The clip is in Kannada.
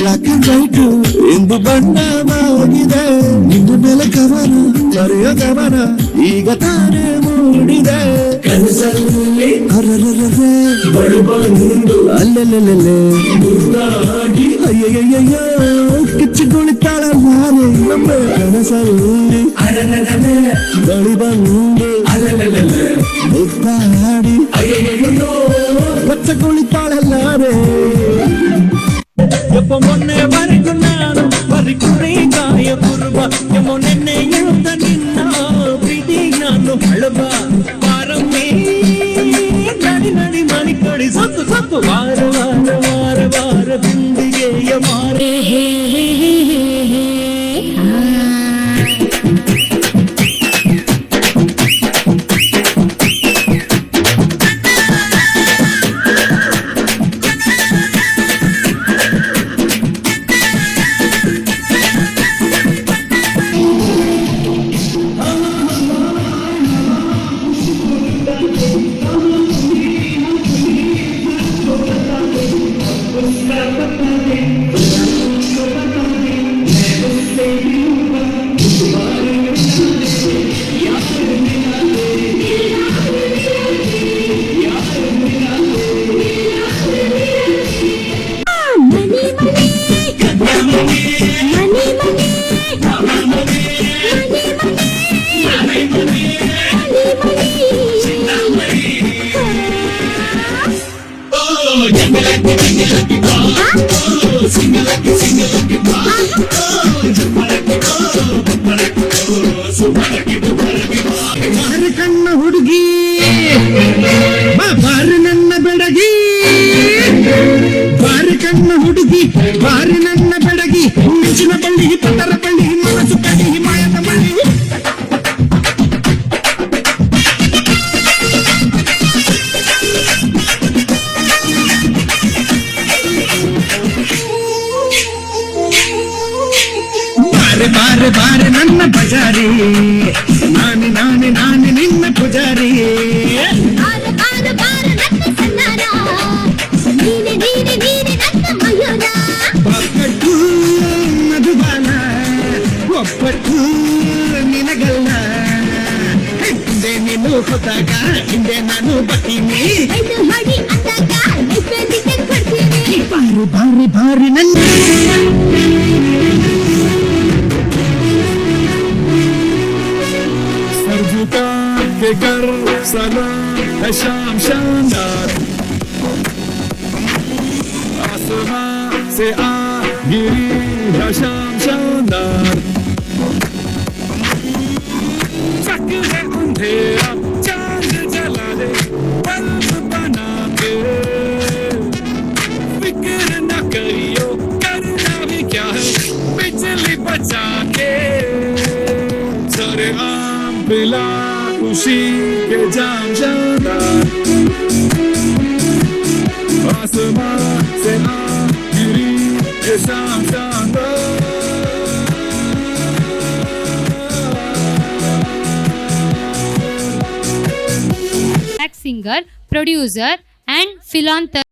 ಬ್ಲಾಕ್ ಅಂಡ್ ವೈಟ್ ಎಂದು ಬಣ್ಣವಾಗಿದೆ. ನಿನ್ನ ಮೇಲೆ ಕವನ ಮರೆಯೋ ಗಮನ ಈಗ ತಾನೇ ಮೂಡಿದೆ. ಕನಸಲ್ಲಿ ಅರರರರೆ ಅಲ್ಲೆಲ್ಲೆಲ್ಲೆ ಅಯ್ಯಯ್ಯಯ್ಯೋ ಕಿಚ್ಚಿಗುಳಿತಾಳ ನಾನೇ ನಮ್ಮ ಕನಸಲ್ಲಿ ಬಳಿ ಬಂದು ಮುದ್ದಾಡಿ ಪಚ್ಚಗುಳಿತಾಳಲ್ಲಾರೆ. எப்ப முன்னே வரைக்கும் நானும் வரைக்குறை காய குருபா எம்மோ நின்னை எழுந்த நின்னா பிரீதி நானும் அழுபா வாரமே நடி நடி மணிக்கொடி சத்து சத்து வார வார வார வார பிந்திகேய மாறே ಬಾರಿ ಕಣ್ಣ ಹುಡುಗಿ ಬಾರಿ ನನ್ನ ಬೆಡಗಿ, ಬಾರಿ ಕಣ್ಣ ಹುಡುಗಿ ಬಾರಿ ನನ್ನ ಬೆಡಗಿ, ಮಿಂಚಿನ ಬಳ್ಳಿ ಪತ್ತರ ಬಳ್ಳಿ ಮನಸ್ಸು ಕಡಿ ಹಿಮಾಯದ ಬಳ್ಳಿ. ಬಾರೆ ಬಾರೆ ನನ್ನ ಬಜಾರಿ ನಾನಿ ನಾನಿ ನಾನಿ ನಿನ್ನ ಪೂಜಾರಿ. ಒಪ್ಪಟ್ಟು ಮಧುಬಾಲ ಒಪ್ಪಟ್ಟು ನಿನಗಲ್ಲ, ಹಿಂದೆ ನೀನು ಹೋದಾಗ ಹಿಂದೆ ನಾನು ಬರ್ತೀನಿ. ಬಾರಿ ಬಾರಿ ಬಾರಿ ನನ್ನ के कर सलाम है शाम शानदार, आसमां से आ गिरी है शाम शानदार. चक है अंधेरा चांद जला दे बल्ब बना के, फिक्र न करियो करना भी क्या है बिजली बचा के. सरे आम पिला खुशी के जाम शानदार, आसमां से आ गिरी ये शाम शानदार. singer, producer and philanthropist.